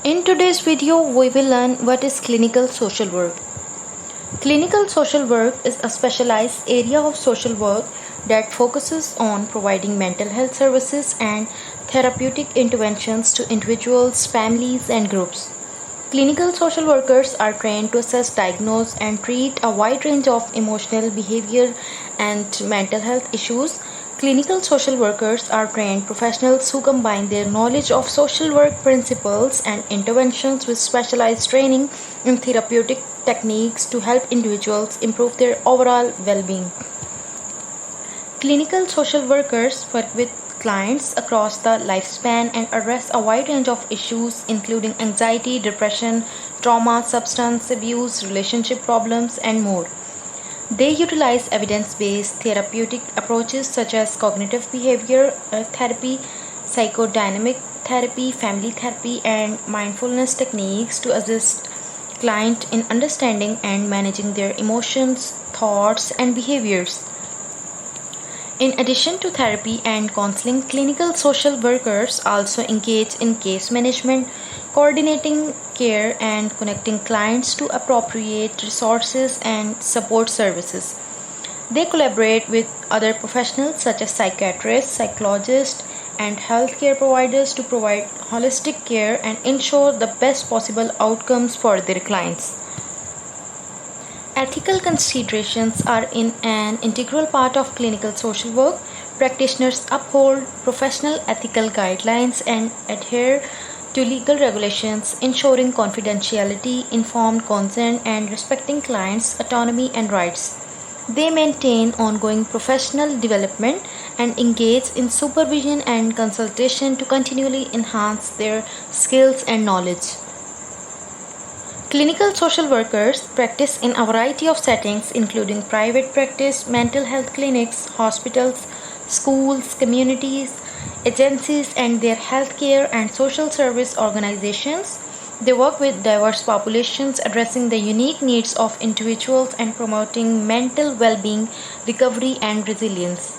In today's video, we will learn what is clinical social work. Clinical social work is a specialized area of social work that focuses on providing mental health services and therapeutic interventions to individuals, families, and groups. Clinical social workers are trained to assess, diagnose, and treat a wide range of emotional, behavior, and mental health issues. Clinical social workers are trained professionals who combine their knowledge of social work principles and interventions with specialized training in therapeutic techniques to help individuals improve their overall well being. Clinical social workers work with clients across the lifespan and address a wide range of issues including anxiety, depression, trauma, substance abuse, relationship problems, and more. They utilize evidence-based therapeutic approaches such as cognitive behavior therapy, psychodynamic therapy, family therapy, and mindfulness techniques to assist client in understanding and managing their emotions, thoughts, and behaviors. In addition to therapy and counseling, clinical social workers also engage in case management, coordinating care, and connecting clients to appropriate resources and support services. They collaborate with other professionals such as psychiatrists, psychologists, and healthcare providers to provide holistic care and ensure the best possible outcomes for their clients. Ethical considerations are an integral part of clinical social work. Practitioners uphold professional ethical guidelines and adhere to legal regulations, ensuring confidentiality, informed consent, and respecting clients' autonomy and rights. They maintain ongoing professional development and engage in supervision and consultation to continually enhance their skills and knowledge. Clinical social workers practice in a variety of settings, including private practice, mental health clinics, hospitals, schools, communities, agencies, and their healthcare and social service organizations. They work with diverse populations, addressing the unique needs of individuals and promoting mental well being, recovery, and resilience.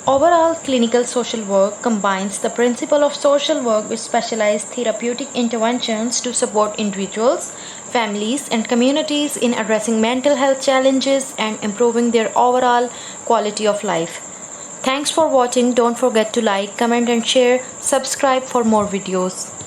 Overall, clinical social work combines the principle of social work with specialized therapeutic interventions to support individuals, families, and communities in addressing mental health challenges and improving their overall quality of life. Thanks for watching. Don't forget to like, comment, and share. Subscribe for more videos.